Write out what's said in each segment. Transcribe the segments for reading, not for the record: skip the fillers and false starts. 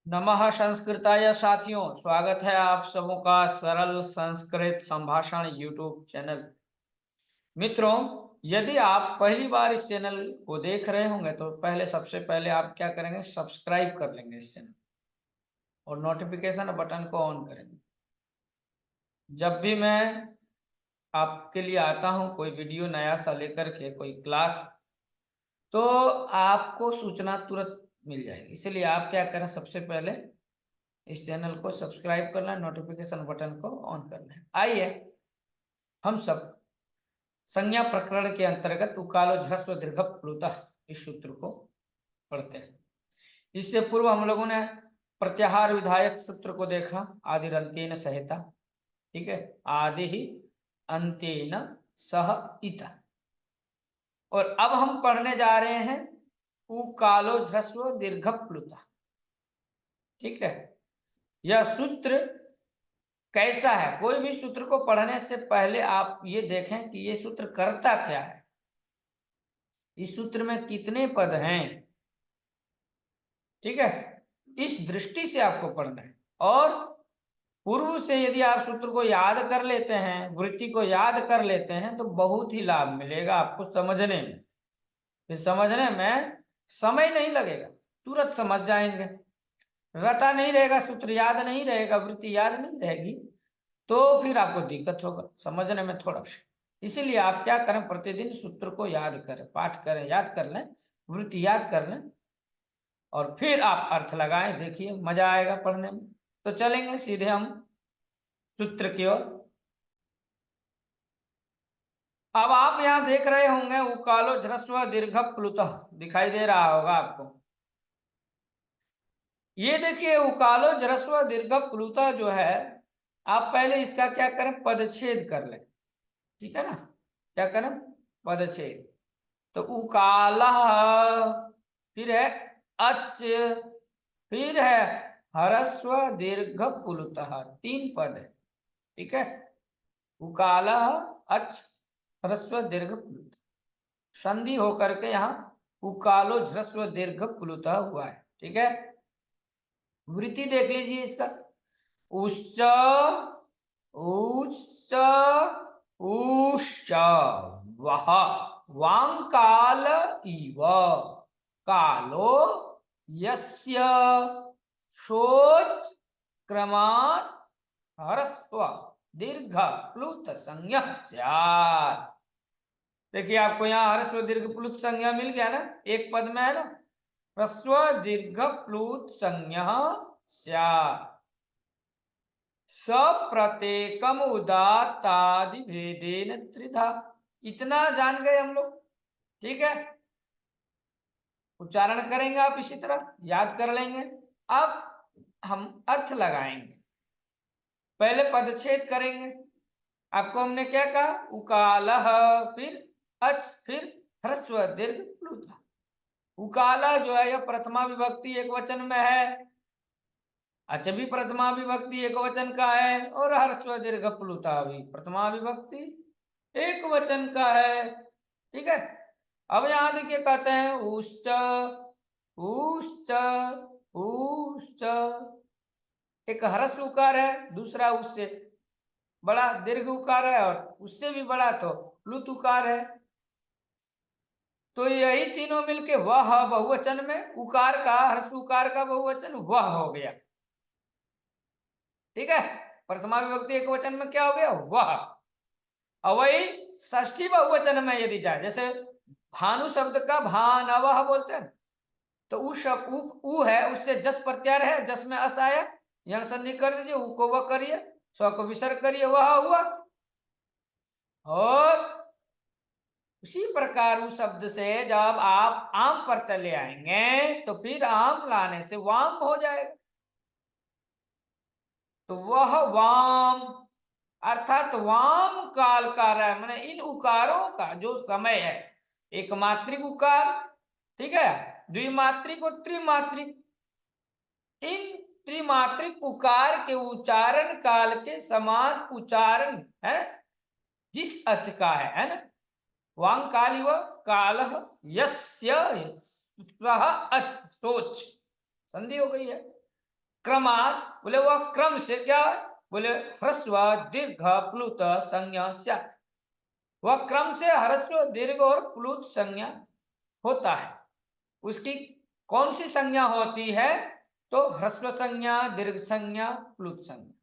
नमः संस्कृताय साथियों, स्वागत है आप सबों का सरल संस्कृत संभाषण यूट्यूब चैनल। मित्रों, यदि आप पहली बार इस चैनल को देख रहे होंगे तो सबसे पहले आप क्या करेंगे, सब्सक्राइब कर लेंगे इस चैनल और नोटिफिकेशन बटन को ऑन करेंगे। जब भी मैं आपके लिए आता हूं कोई वीडियो नया सा लेकर के कोई क्लास, तो आपको सूचना तुरंत मिल जाएगी। इसलिए आप क्या करें, सबसे पहले इस चैनल को सब्सक्राइब करना है, नोटिफिकेशन बटन को ऑन करना है। आइए हम सब संज्ञा प्रकरण के अंतर्गत उकालो ह्रस्व दीर्घ प्लुतः इस सूत्र को पढ़ते हैं। इससे पूर्व हम लोगों ने प्रत्याहार विधायक सूत्र को देखा, आदिरंतेन सहिता। ठीक है, आदि ही अंतेन सह इता। और अब हम पढ़ने जा रहे हैं उकालो ह्रस्व दीर्घ प्लुतः। ठीक है, यह सूत्र कैसा है? कोई भी सूत्र को पढ़ने से पहले आप ये देखें कि ये सूत्र करता क्या है, इस सूत्र में कितने पद हैं। ठीक है, इस दृष्टि से आपको पढ़ना है। और पूर्व से यदि आप सूत्र को याद कर लेते हैं, वृत्ति को याद कर लेते हैं, तो बहुत ही लाभ मिलेगा आपको समझने में। फिर समझने में समय नहीं लगेगा, तुरंत समझ जाएंगे। रटा नहीं रहेगा, सूत्र याद नहीं रहेगा, वृत्ति याद नहीं रहेगी, तो फिर आपको दिक्कत होगा समझने में थोड़ा सा। इसीलिए आप क्या करें, प्रतिदिन सूत्र को याद करें, पाठ करें, याद कर लें, वृत्ति याद कर लें, और फिर आप अर्थ लगाएं। देखिए मजा आएगा पढ़ने में। तो चलेंगे सीधे हम सूत्र की ओर। अब आप यहां देख रहे होंगे उकालो ह्रस्व दीर्घ प्लुतः, दिखाई दे रहा होगा आपको। ये देखिए उकालो ह्रस्व दीर्घ प्लुतः जो है, आप पहले इसका क्या करें, पदच्छेद कर लें। ठीक है ना, क्या करें, पदच्छेद। तो उकालः, फिर है अच, फिर है ह्रस्व दीर्घ प्लुतः, तीन पद है। ठीक है, उकालः अच ह्रस्व दीर्घ प्लुतः, संधि होकर के यहाँ उकालो ह्रस्व दीर्घ प्लुतः हुआ है। ठीक है, वृत्ति देख लीजिए इसका, उच्च उच्च उश्च वह वांकाल इव कालो यस्य शोच क्रमात् ह्रस्व दीर्घ प्लुत संज्ञा स्यात्। देखिए आपको यहाँ ह्रस्व दीर्घ प्लुत संज्ञा मिल गया ना, एक पद में है ना, ह्रस्व दीर्घ प्लुत संज्ञा स्यात् सप्रत्येकम उदात्तादि भेदेन त्रिधा। इतना जान गए हम लोग। ठीक है, उच्चारण करेंगे आप इसी तरह, याद कर लेंगे। अब हम अर्थ लगाएंगे, पहले पदच्छेद करेंगे। आपको हमने क्या कहा, उकालः, फिर अच, फिर ह्रस्व दीर्घ प्लुतः। उकाला जो है यह प्रथमा विभक्ति एक वचन में है, अच भी प्रथमा विभक्ति एक वचन का है, और ह्रस्व दीर्घ प्लुतः भी प्रथमा विभक्ति एक वचन का है। ठीक है, अब यहां देखिए कहते हैं उश्च उश्च उश्च, एक ह्रस्व उकार है, दूसरा उससे बड़ा दीर्घ उकार है, और उससे भी बड़ा तो प्लुत उकार है। तो यही तीनों मिलके वह बहुवचन में, उकार का, ह्रस्व उकार का बहुवचन वह हो गया। ठीक है, प्रथमा विभक्ति एक वचन में क्या हो गया, वह। और वही षष्ठी बहुवचन में यदि जाए, जैसे भानु शब्द का भानवः बोलते हैं, तो उ शब्द उ है, उससे जस प्रत्यार है, जस में अस आया, यण संधि कर दीजिए, उ को वह करिए, स्व को विसर्ग करिए, वह हुआ। और उसी प्रकार उस शब्द से जब आप आम प्रत्यय ले आएंगे तो फिर आम लाने से वाम हो जाएगा। तो वह वाम अर्थात वाम काल का रहा, मैंने इन उकारों का जो समय है, एक मात्रिक उकार, ठीक है, द्विमात्रिक और त्रिमात्रिक, इन त्रिमात्रिक उकार के उच्चारण काल के समान उच्चारण है जिस अच का है ना, वांग काल इव कालः यस्य स्वः अच, सोच, संधि हो गई है। क्रमात्, बोले वह क्रम से क्या, बोले ह्रस्व दीर्घ प्लुत संज्ञा स्यात्, वह क्रम से ह्रस्व दीर्घ और प्लुत संज्ञा होता है। उसकी कौन सी संज्ञा होती है, तो ह्रस्व संज्ञा, दीर्घ संज्ञा, प्लुत संज्ञा।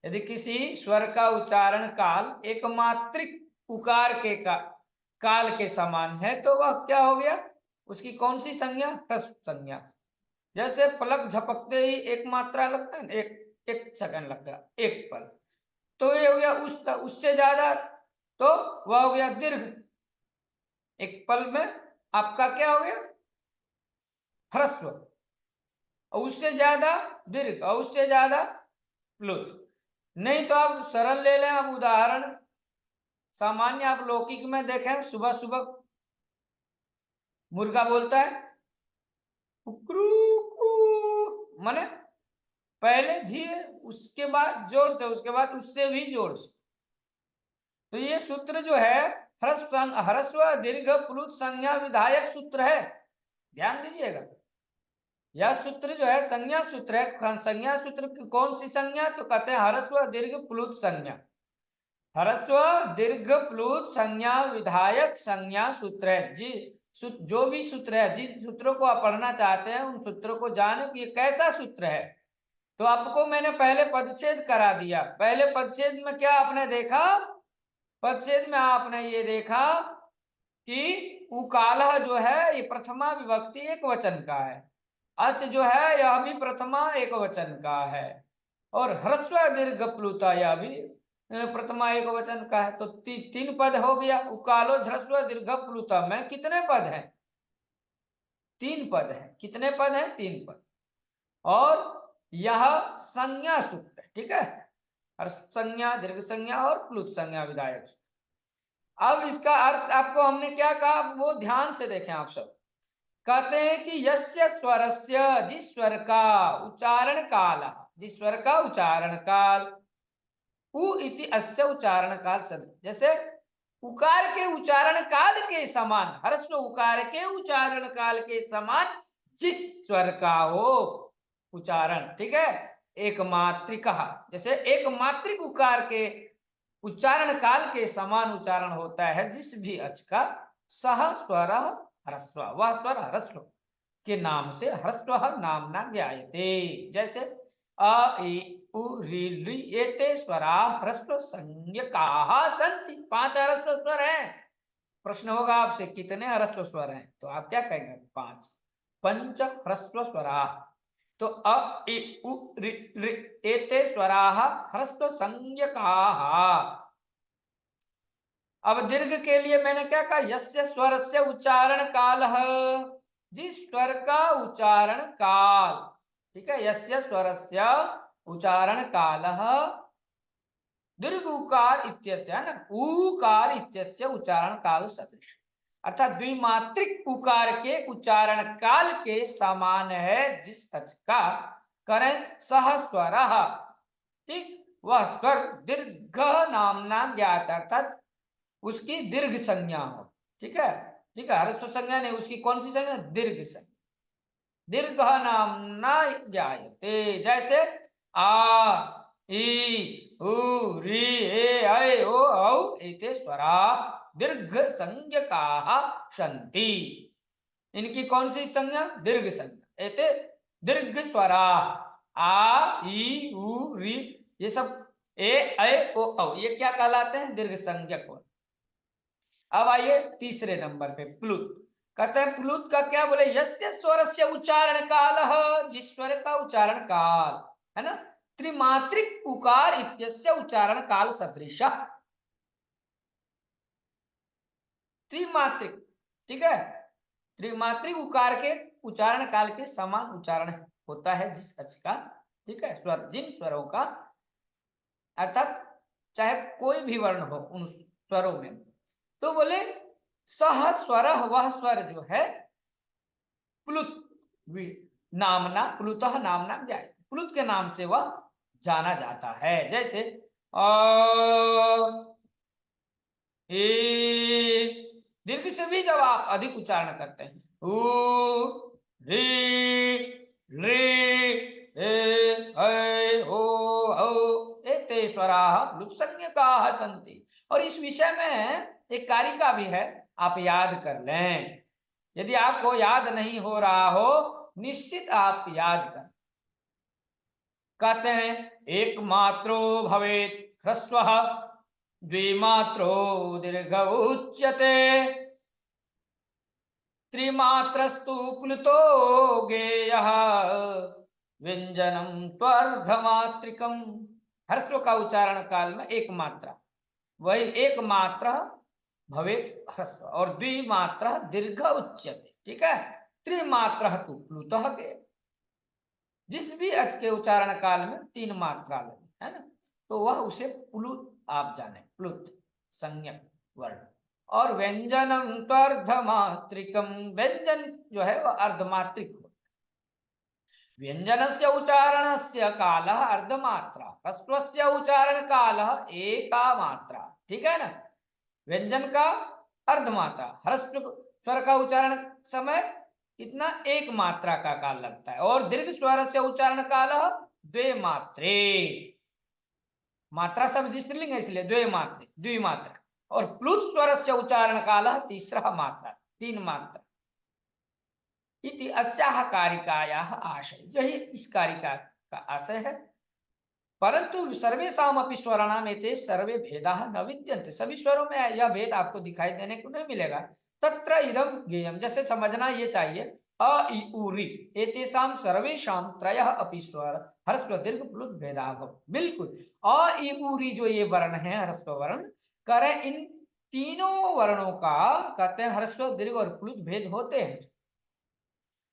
यदि किसी स्वर का उच्चारण काल एक मात्रिक उकार के काल के समान है तो वह क्या हो गया, उसकी कौन सी संज्ञा, ह्रस्व संज्ञा। जैसे पलक झपकते ही एक मात्रा लगता है, एक सेकंड लग गया, एक पल, तो ये हो गया उससे ज्यादा, तो वह हो गया दीर्घ। एक पल में आपका क्या हो गया, ह्रस्व, और उससे ज्यादा दीर्घ, और उससे ज्यादा प्लुत। नहीं तो आप सरल ले लें, अब उदाहरण सामान्य आप लौकिक में देखें, सुबह सुबह मुर्गा बोलता है कुकरू, माने पहले धीरे, उसके बाद जोर से, उसके बाद उससे भी जोर से। तो ये सूत्र जो है ह्रस्व दीर्घ प्लुत संज्ञा विधायक सूत्र है, ध्यान दीजिएगा। यह सूत्र जो है संज्ञा सूत्र है। संज्ञा सूत्र की कौन सी संज्ञा, तो कहते हैं ह्रस्व दीर्घ प्लुत संज्ञा। ह्रस्व दीर्घ प्लुत संज्ञा विधायक संज्ञा सूत्र है। जी जो भी सूत्र है, जिन सूत्रों को आप पढ़ना चाहते हैं उन सूत्रों को जाने कि ये कैसा सूत्र है। तो आपको मैंने पहले पदच्छेद करा दिया। पहले पदच्छेद में क्या आपने देखा, पदच्छेद में आपने ये देखा कि उकालह जो है ये प्रथमा विभक्ति एक वचन का है, अच जो है यह भी प्रथमा एक वचन का है, और ह्रस्व दीर्घ प्लुता यह भी प्रथमा एक वचन का है। तो तीन पद हो गया। उकालो ह्रस्व दीर्घ प्लुता में कितने पद हैं, तीन पद हैं। कितने पद हैं, तीन पद। और यह संज्ञा सूत्र है, ठीक है, संज्ञा, दीर्घ संज्ञा और प्लुत संज्ञा विधायक। अब इसका अर्थ आपको हमने क्या कहा, वो ध्यान से देखें आप सब। कहते हैं कि यस्य स्वरस्य, जिस स्वर का उच्चारण काल, जिस स्वर का उच्चारण काल, उ इति अस्य उच्चारण काल सद, जैसे उकार के उच्चारण काल के समान, ह्रस्व उकार के उच्चारण काल के समान जिस स्वर का हो उच्चारण, ठीक है, एक मात्रिक, जैसे एक मात्रिक उकार के उच्चारण काल के समान उच्चारण होता है जिस भी अच का, सह स्वर ह्रस्व, वह स्वर ह्रस्व के नाम से ह्रस्व नामना ज्ञायते। जैसे अ इ उ रि लृ एते स्वरा ह्रस्व संज्ञकाः सन्ति, 5 ह्रस्व स्वर हैं। प्रश्न होगा आपसे कितने ह्रस्व स्वर हैं, तो आप क्या कहेंगे, 5। पंच ह्रस्व स्वरा, तो अ इ उ रि लृ एते स्वराः ह्रस्व संज्ञकाः। अब दीर्घ के लिए मैंने क्या कहा, यस्य स्वरस्य उच्चारण काल, जिस स्वर का उच्चारण काल, ठीक है, यस्य स्वरस्य उच्चारण काल दीर्घ उकार इत्यस्य, है ना, उकार इत्यस्य उच्चारण काल सदृश, अर्थात द्विमात्रिक उकार के उच्चारण काल के समान है जिस अच का, करें सह स्वर, ठीक, वह स्वर दीर्घ नामना ज्ञात, अर्थात उसकी दीर्घ संज्ञा हो, ठीक है, ठीक है, ह्रस्व संज्ञा नहीं, उसकी कौन सी संज्ञा, दीर्घ संज्ञा, दीर्घ नामना ज्ञायते। जैसे आ ई उ री ए ऐ ओ औ एते स्वरा दीर्घ संज्ञकाः सन्ति, इनकी कौन सी संज्ञा, दीर्घ संज्ञा। एते दीर्घ स्वरा, आ ई उ री, ये सब ए ऐ ओ औ, ये क्या कहलाते हैं, दीर्घ संज्ञक। अब आइए तीसरे नंबर पे प्लुत। कहते हैं प्लुत का क्या, बोले यस्य स्वरस्य उच्चारण काल, जिस स्वर का उच्चारण काल, है ना, त्रिमात्रिक उकार इत्यस्य उच्चारण काल सदृश, त्रिमात्रिक, ठीक है, त्रिमात्रिक उकार के उच्चारण काल के समान उच्चारण होता है जिस अच का, ठीक है, स्वर, जिन स्वरों का, अर्थात चाहे कोई भी वर्ण हो उन स्वरों में, तो बोले सह स्वर, वह स्वर जो है प्लुत नामना, प्लुतः नामना जाए, प्लुत के नाम से वह जाना जाता है। जैसे दीर्घ से भी जब आप अधिक उच्चारण करते हैं, उ री री, प्लुत संज्ञकाः सन्ति। और इस विषय में एक कारिका भी है, आप याद कर लें। यदि आपको याद नहीं हो रहा हो, निश्चित आप याद कर। कहते हैं एक मात्रो भवेत् ह्रस्वः द्विमात्रो दीर्घ उच्यते त्रिमात्रस्तु प्लुतो गेयः व्यंजनम त्वर्धमात्रिकम। ह्रस्व का उच्चारण काल में एक मात्रा, वही एक मात्रा भवेत् ह्रस्व, और द्विमात्रा दीर्घ उच्यते। ठीक है, त्रिमात्रा तु प्लुतः गेयः, जिस भी अच के उच्चारण काल में 3 मात्रा लगी है ना, तो वह उसे प्लुत आप जाने, प्लुत संज्ञक वर्ण। और व्यंजनम त्वर्धमात्रिकम, व्यंजन जो है वह अर्धमात्रिक हो। व्यंजनस्य उच्चारणस्य कालः अर्धमात्रा, ह्रस्वस्य उच्चारण कालः एका मात्रा। ठीक है ना, व्यंजन का अर्धमात्रा, ह्रस्व स्वर का उच्चारण समय कितना, एक मात्रा का काल लगता है। और दीर्घ स्वर से उच्चारण काल द्वे मात्रे, मात्रा शब्द स्त्रीलिंग है इसलिए द्वे मात्रे, द्विमात्रा। और प्लुत स्वर से उच्चारण काल तीसरा मात्रा, 3 मात्रा। इति अस्याः कारिकायाः आशय, यही इस कारिका का आशय है। परंतु सर्वेषाम् अपि स्वराणाम् एते सर्वे भेदाः न विद्यन्ते, सभी स्वरों में यह भेद आपको दिखाई देने को नहीं मिलेगा। तत्र इदं ज्ञेयम्, जैसे समझना ये चाहिए, अ इ उ ऋ एतेषां सर्वेषां त्रयः अपि स्वर ह्रस्व दीर्घ प्लुत भेदा भव। बिल्कुल, अ इ उ ऋ जो ये वर्ण है ह्रस्व वर्ण, करें इन तीनों वर्णों का कहते हैं ह्रस्व दीर्घ और प्लुत भेद होते हैं।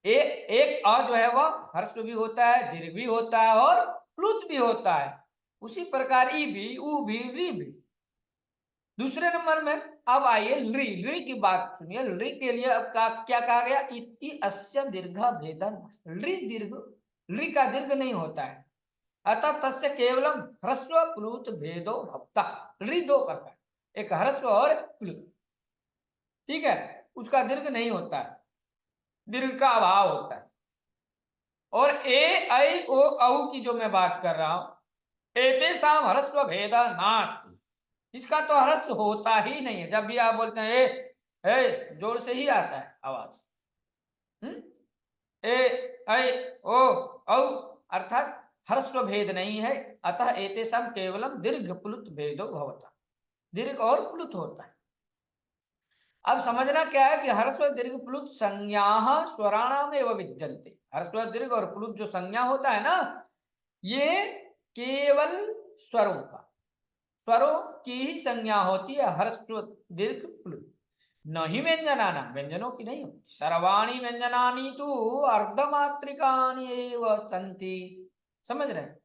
एक अ जो है वह ह्रस्व भी होता है, दीर्घ भी होता है और प्लुत भी होता है। उसी प्रकार ई भी, उ भी, री भी। दूसरे नंबर में अब आइए ली, ली की बात सुनिए। ली के लिए अब क्या कहा गया, इति अस्य दीर्घ भेदन। ली दीर्घ, ली का दीर्घ नहीं होता है, अतः तस्य केवलम ह्रस्व प्लुत भेदो भवता। ली 2 प्रकार, एक ह्रस्व और प्लुत। ठीक है, उसका दीर्घ नहीं होता है, दीर्घ का अभाव होता है। और ए ऐ ओ औ की जो मैं बात कर रहा हूं, एतेषां ह्रस्व भेद नास्ति, इसका तो ह्रस्व होता ही नहीं है। जब भी आप बोलते हैं ए, जोर से ही आता है आवाज। ए ऐ ओ औ अर्थात ह्रस्व भेद नहीं है। अतः एतेषां केवलम दीर्घ प्लुत भेदो भवता, दीर्घ और प्लुत होता है। अब समझना क्या है कि ह्रस्व दीर्घ प्लुत संज्ञा स्वराणाम एवं विद्यन्ते। ह्रस्व दीर्घ और प्लुत जो संज्ञा होता है ना, ये केवल स्वरों का, स्वरों की ही संज्ञा होती है ह्रस्व दीर्घ प्लुत, नहीं व्यंजनाना, व्यंजनों की नहीं होती। सर्वाणी व्यंजनानि तु अर्धमात्रिकानि एव सन्ति। समझ रहे हैं?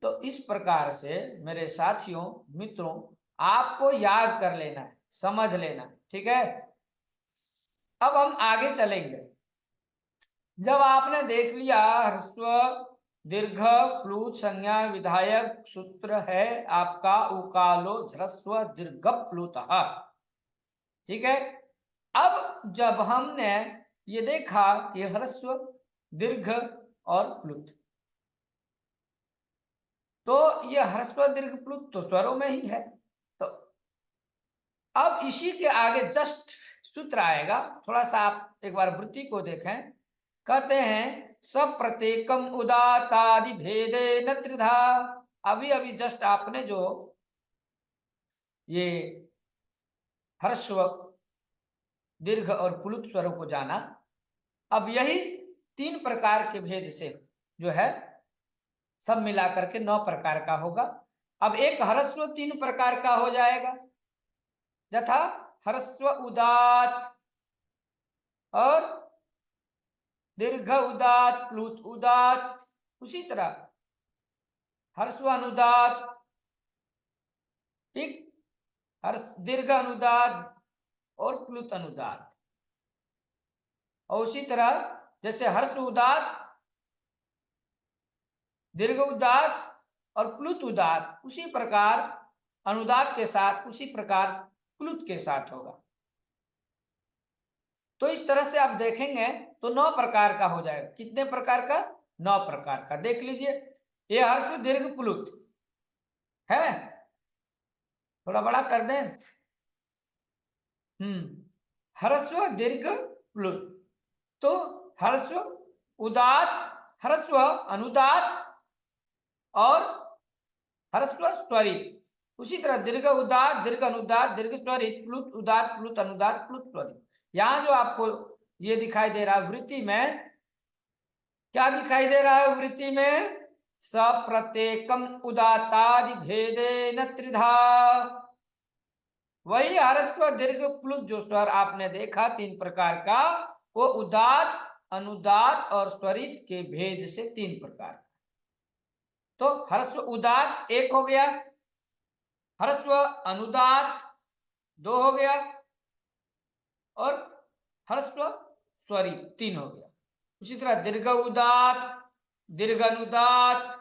तो इस प्रकार से मेरे साथियों मित्रों, आपको याद कर लेना है, समझ लेना है। ठीक है, अब हम आगे चलेंगे। जब आपने देख लिया ह्रस्व दीर्घ प्लुत संज्ञा विधायक सूत्र है आपका उकालो ह्रस्व दीर्घ प्लुतः। ठीक है, अब जब हमने ये देखा कि ह्रस्व दीर्घ और प्लुत, तो ये ह्रस्व दीर्घ प्लुत तो स्वरों में ही है। तो अब इसी के आगे जस्ट सूत्र आएगा, थोड़ा सा आप एक बार वृत्ति को देखें। कहते हैं सब प्रत्येकम उदातादि भेदे न त्रिधा। अभी अभी जस्ट आपने जो ये ह्रस्व दीर्घ और प्लुत स्वरों को जाना, अब यही 3 प्रकार के भेद से जो है सब मिलाकर के 9 प्रकार का होगा। अब एक ह्रस्व 3 प्रकार का हो जाएगा, यथा ह्रस्व उदात और दीर्घ उदात, प्लुत उदात। उसी तरह ह्रस्व अनुदात, ठीक, दीर्घ अनुदात और प्लुत अनुदात। और उसी तरह जैसे हर्ष उदात, दीर्घ उदात और प्लुत उदात, उसी प्रकार अनुदात के साथ, उसी प्रकार प्लुत के साथ होगा। तो इस तरह से आप देखेंगे तो 9 प्रकार का हो जाएगा। कितने प्रकार का? 9 प्रकार का। देख लीजिए, ये हर्ष दीर्घ प्लुत है, थोड़ा बड़ा कर दें। ह्रस्व दीर्घ प्लुत। तो ह्रस्व उदात्त, ह्रस्व अनुदात्त और ह्रस्व स्वरित। उसी तरह दीर्घ उदात्त, दीर्घ अनुदात्त, दीर्घ स्वरित, प्लुत उदात्त, प्लुत अनुदात्त, प्लुत स्वरित। यहाँ जो आपको ये दिखाई दे रहा है वृत्ति में, क्या दिखाई दे रहा है वृत्ति में? सप्रत्येकम उदात्तादि भेदेन त्रिधा। वही ह्रस्व दीर्घ प्लुत जो स्वर आपने देखा 3 प्रकार का, वो उदात्त, अनुदात्त और स्वरित के भेद से 3 प्रकार का। तो ह्रस्व उदात्त 1 हो गया, ह्रस्व अनुदात्त 2 हो गया और ह्रस्व स्वरित 3 हो गया। उसी तरह दीर्घ उदात्त, दीर्घ अनुदात्त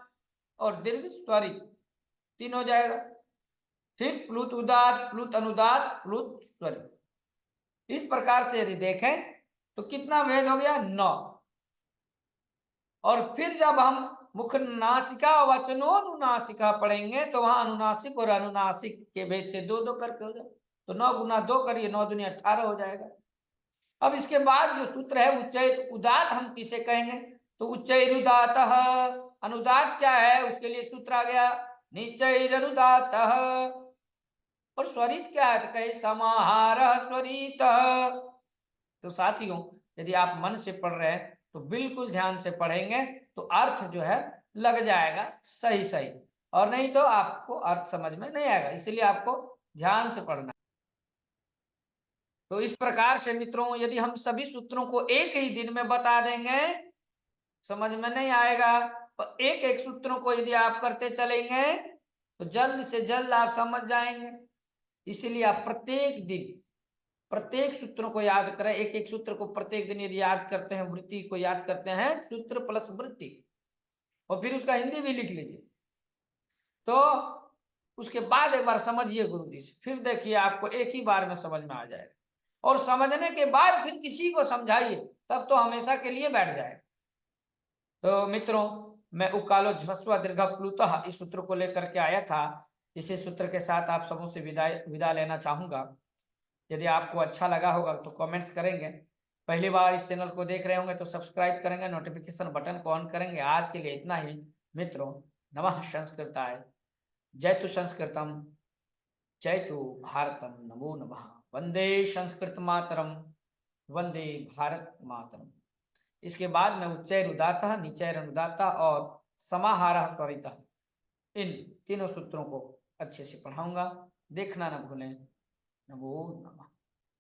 और दीर्घ स्वरित 3 हो जाएगा। फिर प्लुत उदात्त, प्लुत अनुदात्त, प्लुत स्वरित। इस प्रकार से यदि देखें तो कितना भेद हो गया? 9। और फिर जब हम मुख नासिका वचनोनुनासिका पढ़ेंगे तो वहां अनुनासिक और अनुनासिक के भेद से 2 2 करके हो जाए, तो 9 गुना 2 करिए, 9 दूनी 18 हो जाएगा। अब इसके बाद जो सूत्र है उच्चैर उदात्त हम किसे कहेंगे? तो उच्चैर उदात्तः। अनुदात्त क्या है? उसके लिए सूत्र आ गया निचैर अनुदात्तः। और स्वरित क्या है? तो कहे समाहारः स्वरितः। तो साथियों, यदि आप मन से पढ़ रहे हैं तो बिल्कुल ध्यान से पढ़ेंगे तो अर्थ जो है लग जाएगा सही सही, और नहीं तो आपको अर्थ समझ में नहीं आएगा। इसलिए आपको ध्यान से पढ़ना। तो इस प्रकार से मित्रों, यदि हम सभी सूत्रों को एक ही दिन में बता देंगे समझ में नहीं आएगा। तो एक एक सूत्रों को यदि आप करते चलेंगे तो जल्द से जल्द आप समझ जाएंगे। इसीलिए आप प्रत्येक दिन प्रत्येक सूत्रों को याद करें। एक एक सूत्र को प्रत्येक दिन यदि याद करते हैं, वृत्ति को याद करते हैं, सूत्र प्लस वृत्ति, और फिर उसका हिंदी भी लिख लीजिए, तो उसके बाद एक बार समझिए गुरु जी से, फिर देखिए आपको एक ही बार में समझ में आ जाएगा। और समझने के बाद फिर किसी को समझाइए, तब तो हमेशा के लिए बैठ जाएगा। तो मित्रों, मैं उकालो ह्रस्व दीर्घ प्लुतः इस सूत्र को लेकर के आया था। इसी सूत्र के साथ आप सबों से विदा लेना चाहूंगा। यदि आपको अच्छा लगा होगा तो कमेंट्स करेंगे। पहली बार इस चैनल को देख रहे होंगे तो सब्सक्राइब करेंगे, नोटिफिकेशन बटन को ऑन करेंगे। आज के लिए इतना ही मित्रों। नमः संस्कृताय। जयतु संस्कृतम, जयतु भारतम। नमो नमः। वंदे संस्कृत मातरम, वंदे भारत मातरम। इसके बाद में उच्चैर उदात्तः, निचैर अनुदात्तः और समाहारः स्वरितः, इन तीनों सूत्रों को अच्छे से पढ़ाऊंगा। देखना न भूलें। नमो नमः।